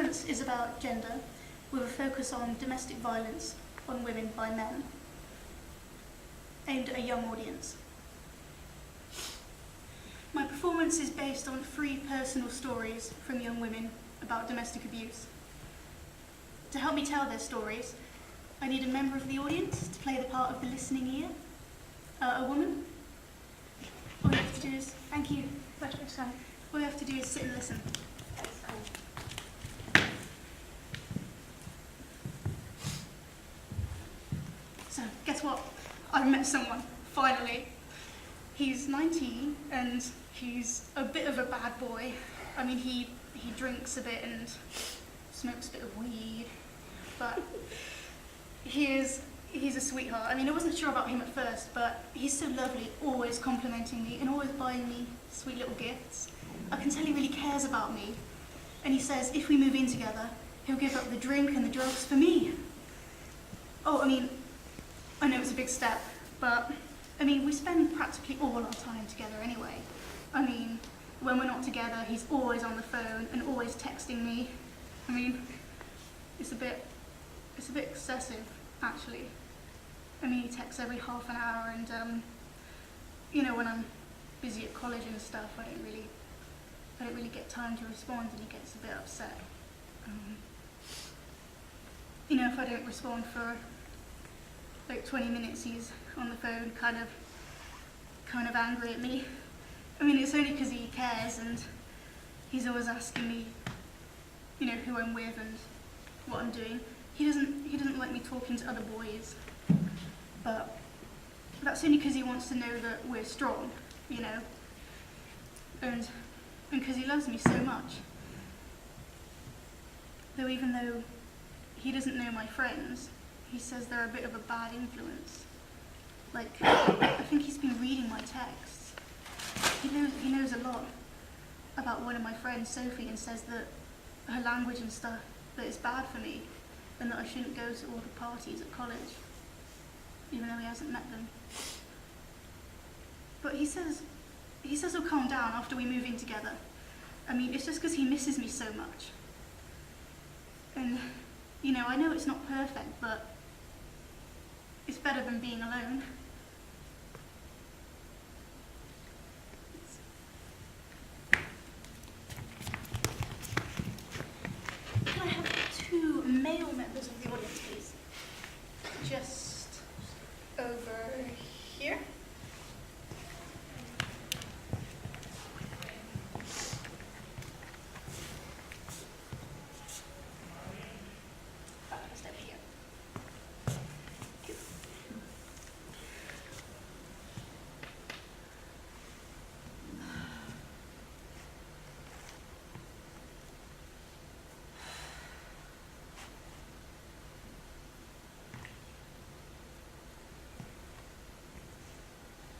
performance is about gender, with a focus on domestic violence on women by men, aimed at a young audience. My performance is based on 3 personal stories from young women about domestic abuse. To help me tell their stories, I need a member of the audience to play the part of the listening ear. A woman. All you have to do is, thank you. All you have to do is sit and listen. So, guess what? I've met someone, finally. He's 19 and he's a bit of a bad boy. I mean, he drinks a bit and smokes a bit of weed, but he's a sweetheart. I mean, I wasn't sure about him at first, but he's so lovely, always complimenting me and always buying me sweet little gifts. I can tell he really cares about me. And he says if we move in together, he'll give up the drink and the drugs for me. Oh, I mean, I know it's a big step, but I mean, we spend practically all our time together anyway. I mean, when we're not together, he's always on the phone and always texting me. I mean, it's a bit excessive, actually. I mean, he texts every half an hour and, you know, when I'm busy at college and stuff, I don't really get time to respond and he gets a bit upset. You know, if I don't respond for like 20 minutes, he's on the phone kind of angry at me. I mean, it's only because he cares and he's always asking me, you know, who I'm with and what I'm doing. He doesn't like me talking to other boys, but that's only because he wants to know that we're strong, you know, and because he loves me so much. Though even though he doesn't know my friends, he says they're a bit of a bad influence. Like, I think he's been reading my texts. He knows a lot about one of my friends, Sophie, and says that her language and stuff, that it's bad for me, and that I shouldn't go to all the parties at college, even though he hasn't met them. But he says he'll calm down after we move in together. I mean, it's just because he misses me so much. And, you know, I know it's not perfect, but it's better than being alone. Can I have 2 male members of the audience, please? Just over here. Just over here.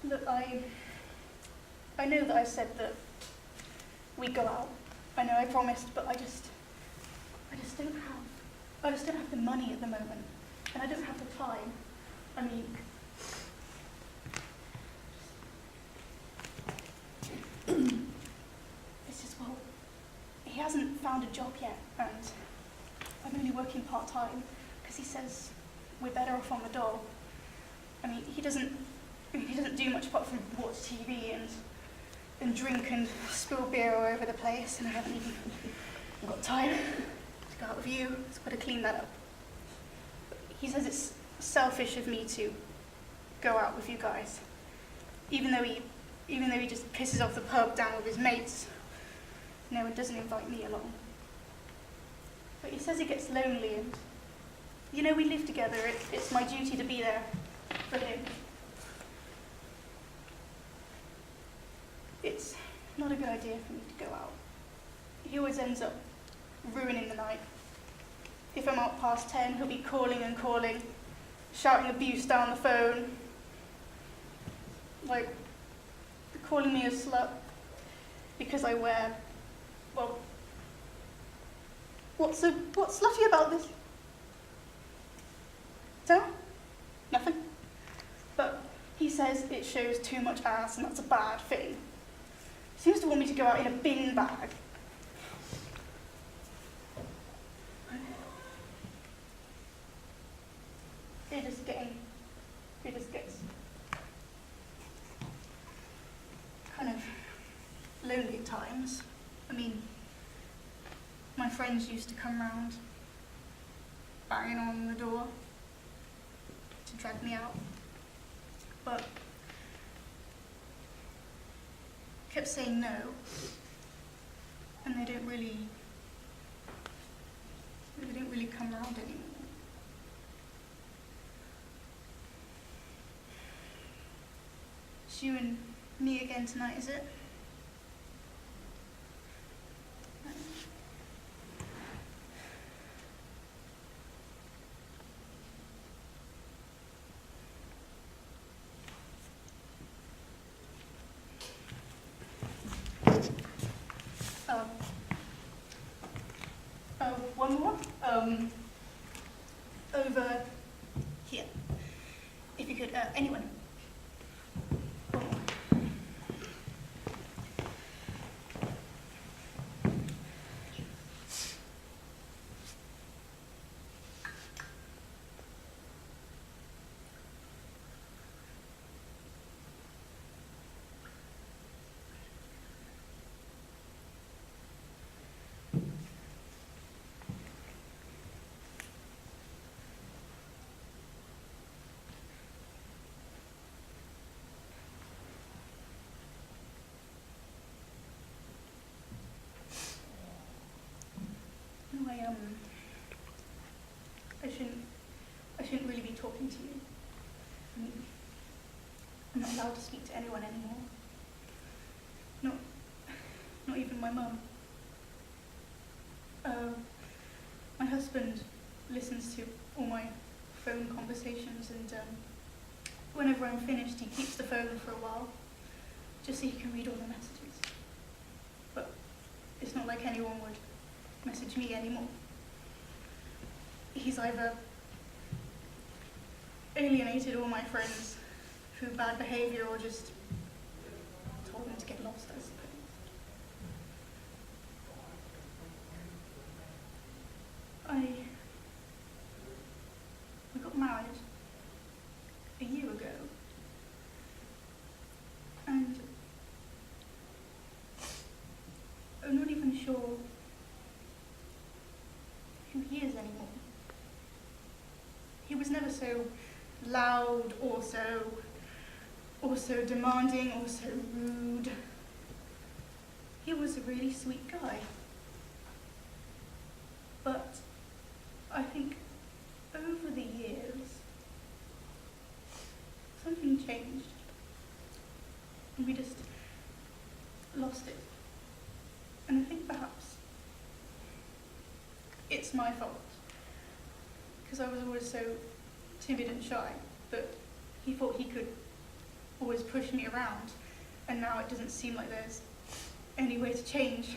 Look, I know that I said that we'd go out. I know I promised, but I just don't have the money at the moment, and I don't have the time. I mean, it's just, well, he hasn't found a job yet, and I'm only working part-time because he says we're better off on the dole. I mean, he doesn't do much apart from watch TV and drink and spill beer all over the place, and I haven't even got time to go out with you. I've got to clean that up. But he says it's selfish of me to go out with you guys, even though he just pisses off the pub down with his mates. No, and doesn't invite me along. But he says he gets lonely, and you know, we live together. It's my duty to be there for him. It's not a good idea for me to go out. He always ends up ruining the night. If I'm out past 10, he'll be calling and calling, shouting abuse down the phone, like calling me a slut because I wear, well, what's slutty about this? So? Nothing. But he says it shows too much ass and that's a bad thing. Seems to want me to go out in a bin bag. it just gets kind of lonely at times. I mean, my friends used to come round banging on the door to drag me out, but kept saying no, and they don't really come around anymore. It's you and me again tonight, is it? One more. Over here. If you could, anyone. One more. No, I shouldn't really be talking to you. I mean, I'm not allowed to speak to anyone anymore. Not even my mum. My husband listens to all my phone conversations, and whenever I'm finished, he keeps the phone for a while, just so he can read all the messages. But it's not like anyone would message me anymore. He's either alienated all my friends through bad behaviour or just told them to get lost, I suppose. I got married a year ago, and I'm not even sure who he is anymore. He was never so loud or so demanding or so rude. He was a really sweet guy. But I think over the years, something changed. And we just lost it. And I think perhaps it's my fault, because I was always so timid and shy that he thought he could always push me around, and now it doesn't seem like there's any way to change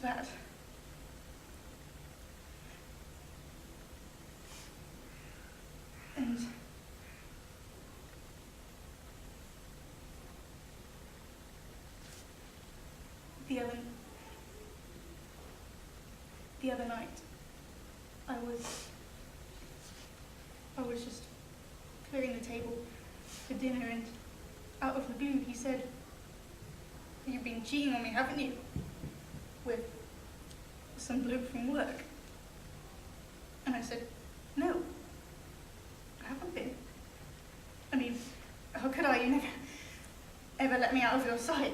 that. And the other night, I was just clearing the table for dinner, and out of the blue he said, "You've been cheating on me, haven't you? With some bloke from work." And I said, "No, I haven't been. I mean, how could I? You never ever let me out of your sight."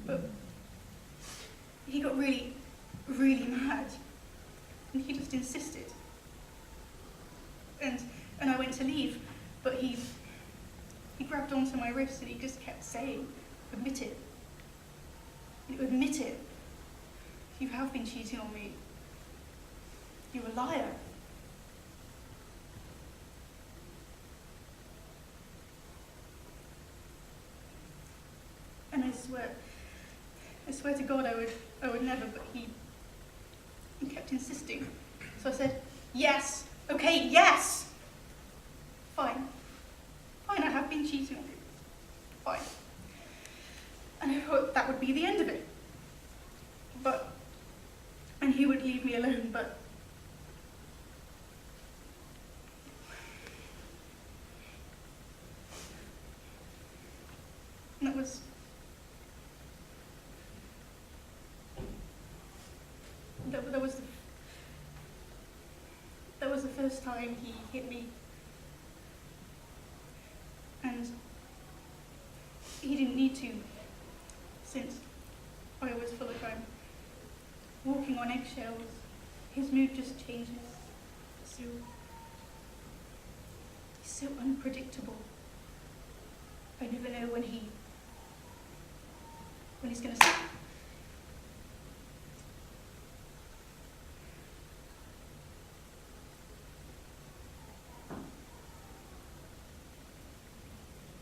But he got really, really mad, and he just insisted. And I went to leave, but he grabbed onto my wrist and he just kept saying, "Admit it. You admit it. You have been cheating on me. You're a liar." And I swear to God I would never, but he kept insisting. So I said, "Yes, okay, yes. Fine, I have been cheating on you. Fine." And I thought that would be the end of it. And he would leave me alone, but that was that was the first time he hit me, and he didn't need to, since I was full of time walking on eggshells. His mood just changes. He's so unpredictable. I never know when he's gonna stop.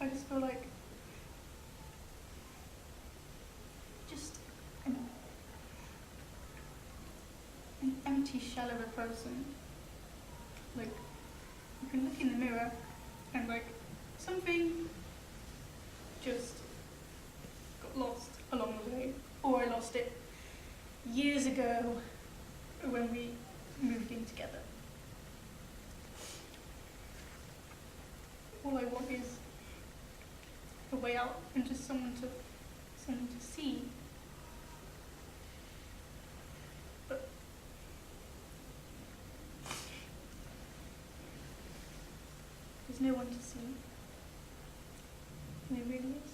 I just feel like just an empty shell of a person. Like, you can look in the mirror and like something just got lost along the way, or I lost it years ago when we moved in together. All I want is a way out and just someone to see. But there's no one to see. And there really is.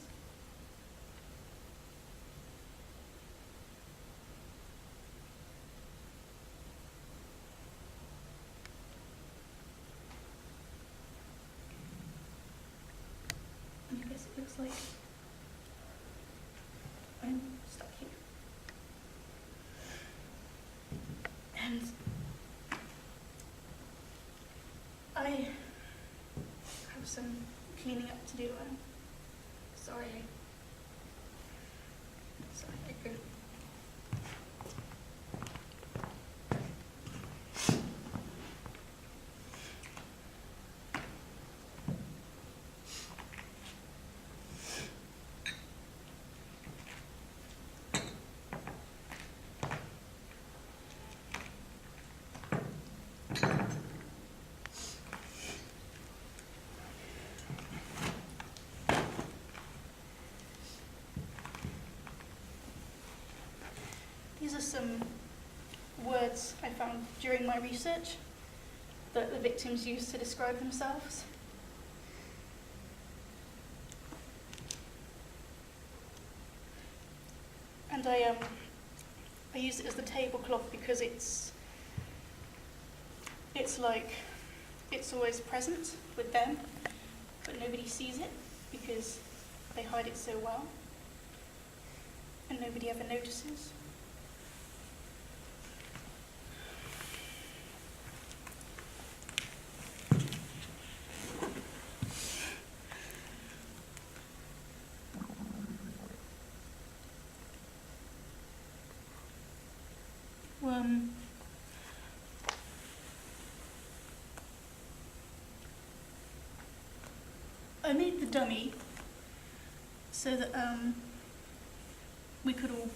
And I guess it looks like I'm stuck here. And I have some cleaning up to do. I'm sorry. I couldn't. These are some words I found during my research that the victims used to describe themselves. And I use it as the tablecloth because it's like it's always present with them, but nobody sees it because they hide it so well, and nobody ever notices. I made the dummy so that we could all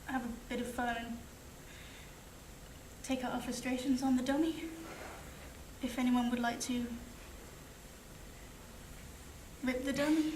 have a bit of fun and take out our frustrations on the dummy. If anyone would like to rip the dummy.